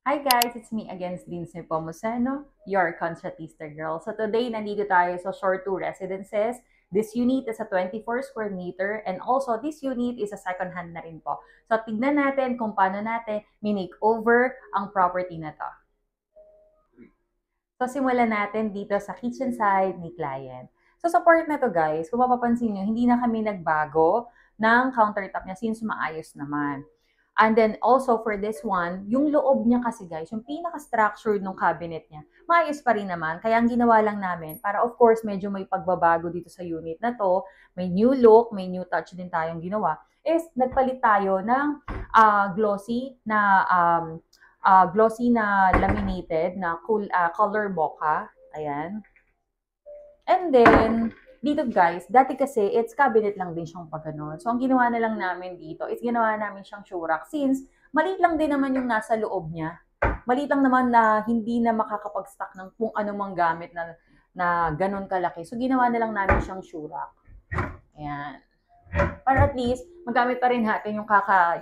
Hi guys, it's me again, Lindsay Pomoseno, your contratista girl. So today, nandito tayo sa Shore 2 Residences. This unit is a 24 square meter and also this unit is a second hand na rin po. So tignan natin kung paano natin minake-over ang property na to. So simulan natin dito sa kitchen side ni client. So sa part na to guys, kung mapapansin nyo, hindi na kami nagbago ng countertop niya since maayos naman. And then also for this one, yung loob niya kasi guys, yung pinaka-structure ng cabinet niya, maayos pa rin naman. Kaya ang ginawa lang namin, para of course medyo may pagbabago dito sa unit na to, may new look, may new touch din tayong ginawa, is nagpalit tayo ng glossy na laminated na color mocha. Ayan. And then, dito guys, dati kasi, it's cabinet lang din siyang pagganon. So, ang ginawa na lang namin dito is ginawa namin siyang shurak since maliit lang din naman yung nasa loob niya. Maliit lang naman na hindi na makakapag-stock ng kung anumang gamit na ganun kalaki. So, ginawa na lang namin siyang shurak. Ayan. Para at least, magamit pa rin natin yung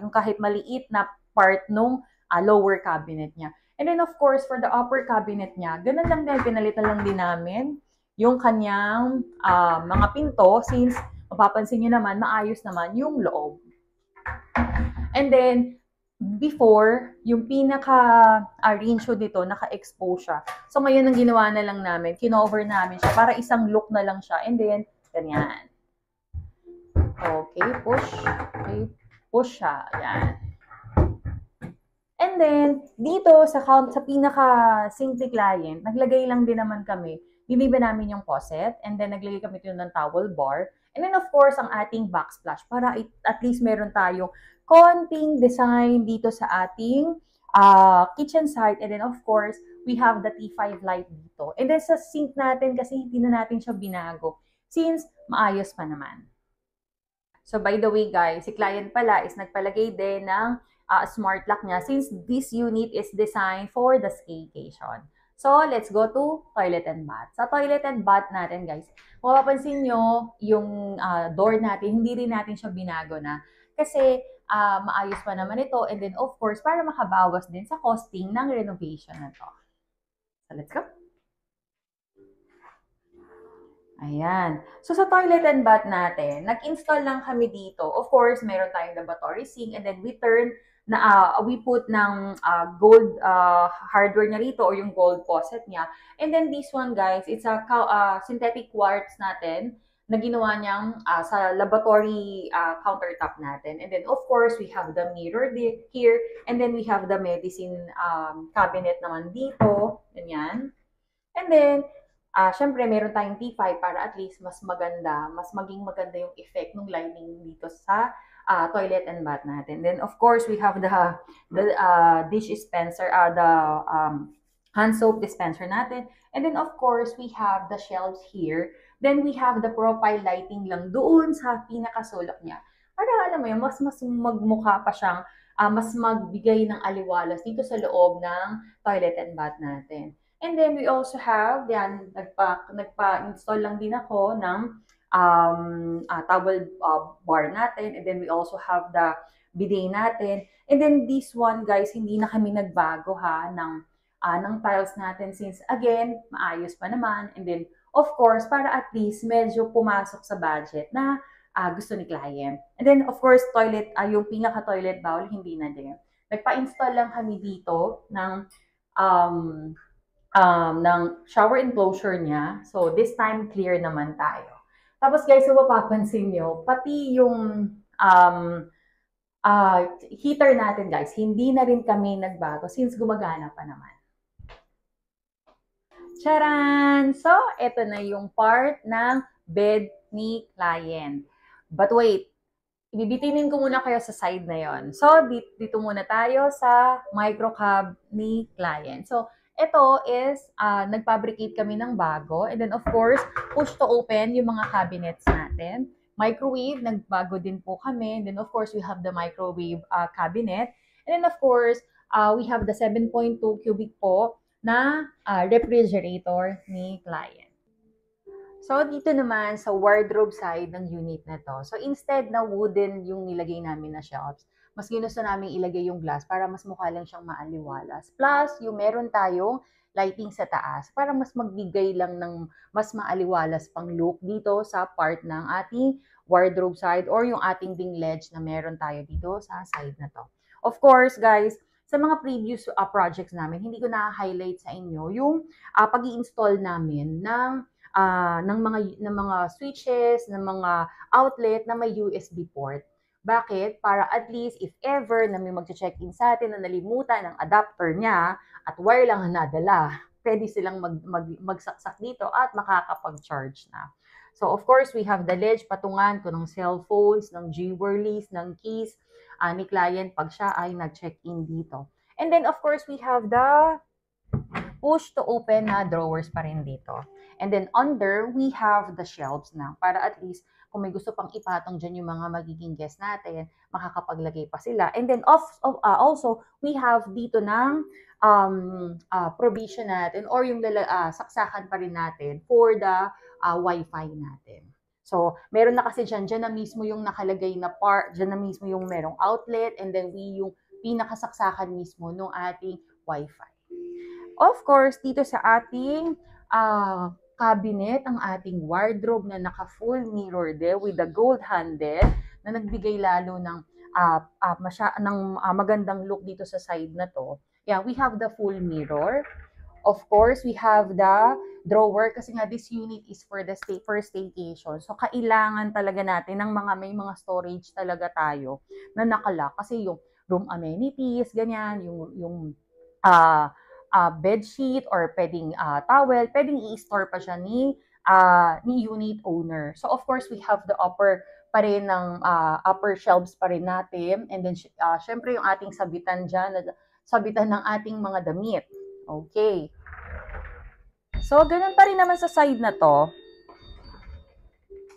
kahit maliit na part nung lower cabinet niya. And then, of course, for the upper cabinet niya, ganun lang din, pinalitan lang din namin yung kanyang mga pinto since mapapansin nyo naman, maayos naman yung loob. And then, before, yung pinaka-range dito, naka-expose siya. So, ngayon ang ginawa na lang namin, kinover namin siya para isang look na lang siya. And then, ganyan. Okay, push. Okay, push siya. Ayan. And then, dito sa pinaka-simple client, naglagay lang din naman kami. Biniba namin yung faucet, and then naglagay kami dito ng towel bar. And then, of course, ang ating backsplash para at least meron tayong konting design dito sa ating kitchen side. And then, of course, we have the T5 light dito. And then, sa sink natin, kasi hindi na natin siya binago since maayos pa naman. So, by the way, guys, si client pala is nagpalagay din ng smart lock niya since this unit is designed for the staycation. So, let's go to toilet and bath. Sa toilet and bath natin, guys, mapapansin nyo yung door natin, hindi rin natin siya binago na. Kasi, maayos pa naman ito. And then, of course, para makabawas din sa costing ng renovation na to. So, let's go. Ayan. So, sa toilet and bath natin, nag-install lang kami dito. Of course, meron tayong lavatory sink and then we put ng gold hardware niya rito or yung gold faucet niya. And then this one, guys, it's a synthetic quartz natin na ginawa niyang sa lavatory countertop natin. And then, of course, we have the mirror here. And then, we have the medicine cabinet naman dito. Ganyan. And then, syempre, meron tayong T5 para at least mas maging maganda yung effect ng lighting dito sa toilet and bath natin. Then, of course, we have the dish dispenser, the hand soap dispenser natin. And then, of course, we have the shelves here. Then, we have the profile lighting lang doon sa pinakasulok niya. Para alam mo yun, mas magmukha pa siyang mas magbigay ng aliwalas dito sa loob ng toilet and bath natin. And then we also have, yan, nagpa-install lang din ako ng towel bar natin. And then we also have the bidet natin. And then this one, guys, hindi na kami nagbago ng tiles natin since, again, maayos pa naman. And then, of course, para at least medyo pumasok sa budget na gusto ni client. And then, of course, yung pinaka-toilet bowl, hindi na din. Nagpa-install lang kami dito ng shower enclosure niya. So, this time, clear naman tayo. Tapos, guys, kung mapapansin nyo, pati yung heater natin, guys, hindi na rin kami nagbago since gumagana pa naman. Charan! So, ito na yung part ng bed ni client. But wait, ibibitinin ko muna kayo sa side na yon. So, dito muna tayo sa micro cab ni client. So, ito is, nag-fabricate kami ng bago. And then, of course, push to open yung mga cabinets natin. Microwave, nagbago din po kami. And then, of course, we have the microwave cabinet. And then, of course, we have the 7.2 cubic po na refrigerator ni client. So, dito naman sa wardrobe side ng unit na to. So, instead na wooden yung nilagay namin na shelves, mas ginusto namin ilagay yung glass para mas mukha lang siyang maaliwalas. Plus, yung meron tayong lighting sa taas para mas magbigay lang ng mas maaliwalas pang look dito sa part ng ating wardrobe side or yung ating ding ledge na meron tayo dito sa side na to. Of course, guys, sa mga previous projects namin, hindi ko na-highlight sa inyo yung pag-i-install namin ng mga switches, ng mga outlet na may USB port. Bakit? Para at least if ever na may mag-check-in sa atin na nalimutan ng adapter niya at wire lang ang nadala, pwede silang magsaksak dito at makakapag-charge na. So, of course, we have the ledge patungan ko ng cellphones, ng jewelries, ng keys, ni client pag siya ay nag-check-in dito. And then, of course, we have the push to open na drawers pa rin dito. And then, under, we have the shelves na para at least kung may gusto pang ipatong dyan yung mga magiging guests natin, makakapaglagay pa sila. And then, also, we have dito ng provision natin or yung saksakan pa rin natin for the Wi-Fi natin. So, meron na kasi dyan na mismo yung nakalagay na part, dyan na mismo yung merong outlet, and then yung pinakasaksakan mismo ng ating Wi-Fi. Of course, dito sa ating cabinet, ang ating wardrobe na naka-full mirror there with the gold handle na nagbigay lalo ng magandang look dito sa side na to. Yeah, we have the full mirror. Of course, we have the drawer kasi nga this unit is for the staycation. So, kailangan talaga natin ng may mga storage talaga tayo na nakalock kasi yung room amenities, ganyan, yung bed sheet or pwedeng towel, pwedeng i-store pa siya ni unit owner. So, of course, we have the upper pa rin ng upper shelves pa rin natin. And then, syempre, yung ating sabitan dyan, sabitan ng ating mga damit. Okay. So, ganun pa rin naman sa side na to.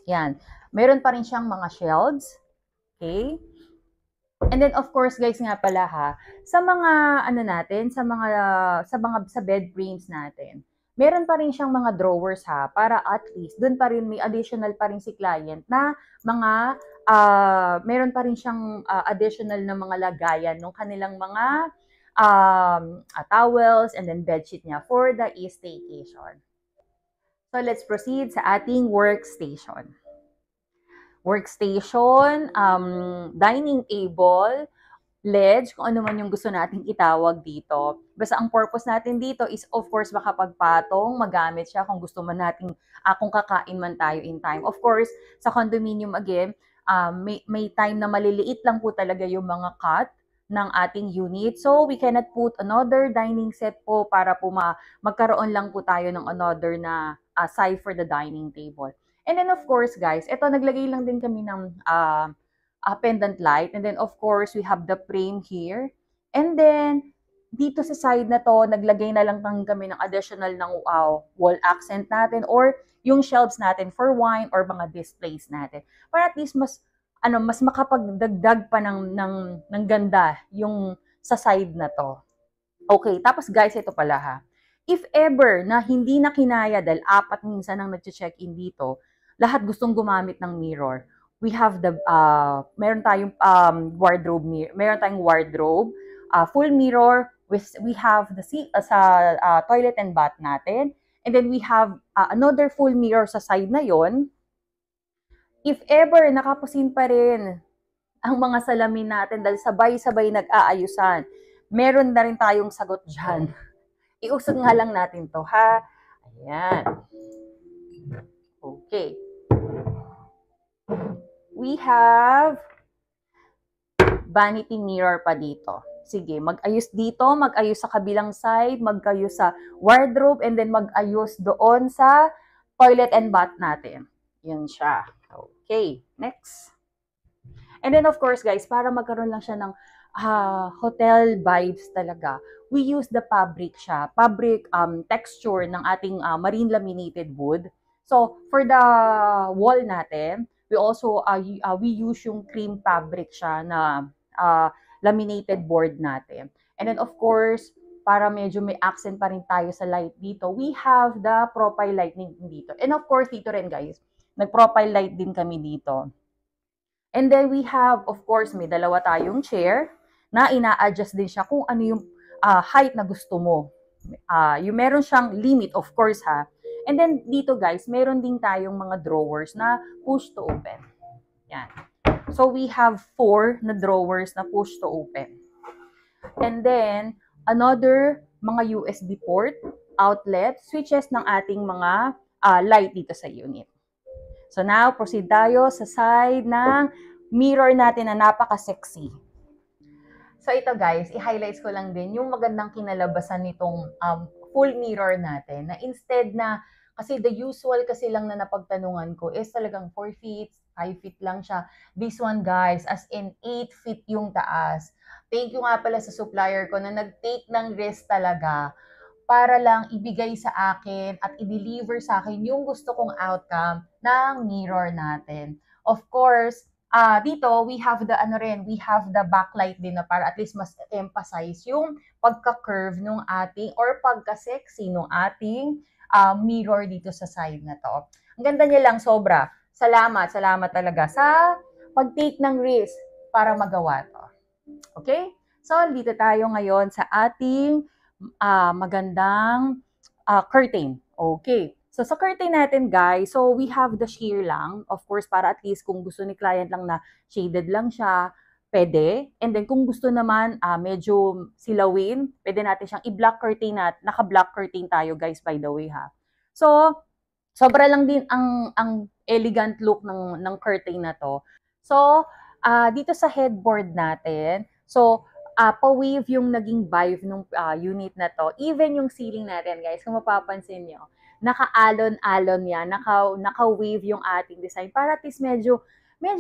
Yan. Meron pa rin siyang mga shelves. Okay. And then, of course, guys, nga pala sa mga, sa bed frames natin, meron pa rin siyang mga drawers para at least, dun pa rin may additional pa rin si client na meron pa rin siyang additional na mga lagayan ng kanilang mga towels and then bedsheet niya for the staycation. So, let's proceed sa ating workstation. Workstation, dining table, ledge, kung ano man yung gusto nating itawag dito. Basta ang purpose natin dito is, of course, makapagpatong, magamit siya kung gusto man nating, kung kakain man tayo in time. Of course, sa condominium again, may time na maliliit lang po talaga yung mga cut ng ating unit. So, we cannot put another dining set po para po magkaroon lang po tayo ng another na side for the dining table. And then, of course, guys, ito, naglagay lang din kami ng pendant light. And then, of course, we have the frame here. And then, dito sa side na to, naglagay na lang kami ng additional ng wall accent natin or yung shelves natin for wine or mga displays natin. Para at least mas makapagdagdag pa ng ganda yung sa side na to. Okay, tapos guys, ito pala If ever na hindi na kinaya dahil 4 minsan ang nag-check-in dito, lahat gustong gumamit ng mirror. We have meron tayong wardrobe mirror, meron tayong wardrobe, full mirror, we have the toilet and bath natin, and then we have another full mirror sa side na yon. If ever nakapusin pa rin ang mga salamin natin dahil sabay-sabay nag-aayusan, meron na rin tayong sagot dyan. Iusog nga lang natin to, Ayan. Okay. We have vanity mirror pa dito. Sige, mag-ayos dito, mag-ayos sa kabilang side, mag-ayos sa wardrobe, and then mag-ayos doon sa toilet and bath natin. Yan siya. Okay, next. And then, of course, guys, para magkaroon lang siya ng hotel vibes talaga, we use the fabric texture ng ating marine laminated wood. So, for the wall natin, we also, we use yung cream fabric siya na laminated board natin. And then, of course, para medyo may accent pa rin tayo sa light dito, we have the profile lighting dito. And of course, dito rin guys, nag-profile light din kami dito. And then we have, of course, may dalawa tayong chair na ina-adjust din siya kung ano yung height na gusto mo. Yung meron siyang limit, of course, ha. And then dito guys, meron din tayong mga drawers na push to open. Yan. So we have 4 na drawers na push to open. And then, another mga USB port, outlet, switches ng ating mga light dito sa unit. So now, proceed tayo sa side ng mirror natin na napaka-sexy. So ito guys, i-highlights ko lang din yung magandang kinalabasan nitong full mirror natin. Na instead na, kasi the usual kasi lang na napagtanungan ko is talagang 4 feet, 5 feet lang siya. This one guys, as in 8 feet yung taas. Thank you nga pala sa supplier ko na nag-take ng risk talaga para lang ibigay sa akin at i-deliver sa akin yung gusto kong outcome ng mirror natin. Of course, dito we have the we have the backlight din na para at least mas emphasize yung pagka-curve nung ating or pagka-sexy nung ating mirror dito sa side na to. Ang ganda niya lang sobra. Salamat talaga sa pag-take ng risk para magawa to. Okay? So, dito tayo ngayon sa ating magandang curtain. Okay. So, sa curtain natin, guys, so we have the sheer lang. Of course, para at least kung gusto ni client lang na shaded lang siya, pwede. And then, kung gusto naman medyo silawin, pwede natin siyang i-black curtain at naka-black curtain tayo, guys, by the way, ha. So, sobra lang din ang elegant look ng curtain na to. So, dito sa headboard natin, so, pa-wave yung naging vibe ng unit na to. Even yung ceiling natin, guys, kung mapapansin nyo, naka-alon-alon yan, naka-wave yung ating design. Para at least medyo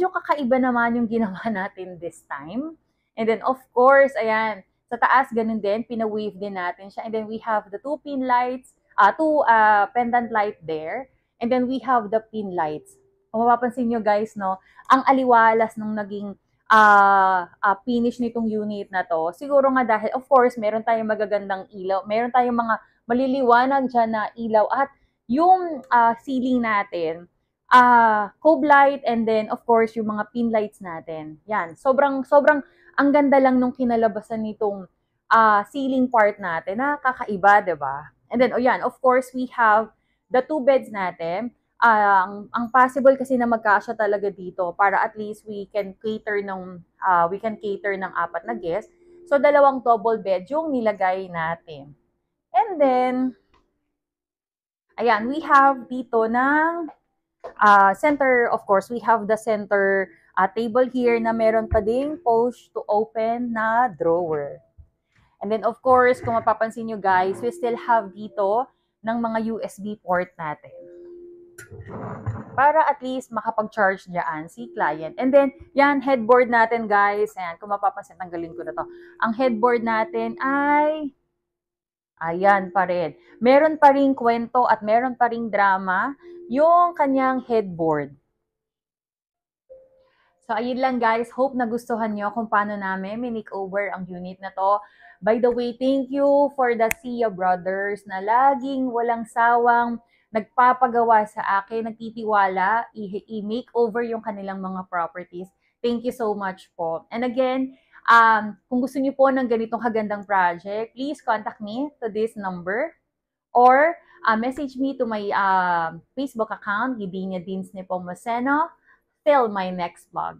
kakaiba naman yung ginawa natin this time. And then, of course, ayan, sa taas, ganun din, pina-wave din natin siya. And then, we have the 2 pin lights, 2 pendant light there. And then, we have the pin lights. Kung mapapansin nyo, guys, no, ang aliwalas nung naging finish nitong unit na to. Siguro nga dahil, of course, meron tayong magagandang ilaw. Meron tayong mga maliliwanag dyan na ilaw. At yung ceiling natin, cove light, and then, of course, yung mga pin lights natin. Yan. Sobrang, ang ganda lang nung kinalabasan nitong ceiling part natin na kakaiba, diba? And then, yan, of course, we have the 2 beds natin. Ang possible kasi na magkasya talaga dito para at least we can cater ng 4 na guests. So 2 double bed yung nilagay natin. And then ayan, we have dito ng center, of course, we have the center table here na meron pa ding push to open na drawer. And then of course, kung mapapansin nyo guys, we still have dito ng mga USB port natin. Para at least makapag-charge dyan si client. And then, yan, headboard natin, guys. Ayan, kung mapapansin, tanggalin ko na to. Ang headboard natin ay, ayan pa rin. Meron pa rin kwento at meron pa rin drama yung kanyang headboard. So, ayun lang, guys. Hope nagustuhan nyo kung paano namin minake-over ang unit na to. By the way, thank you for the Sia Brothers na laging walang sawang nagpapagawa sa akin, nagtitiwala, i-make over yung kanilang mga properties. Thank you so much po. And again, kung gusto niyo po ng ganitong kagandang project, please contact me to this number or message me to my Facebook account, Gidinia Deans Nepomuceno. Till my next vlog.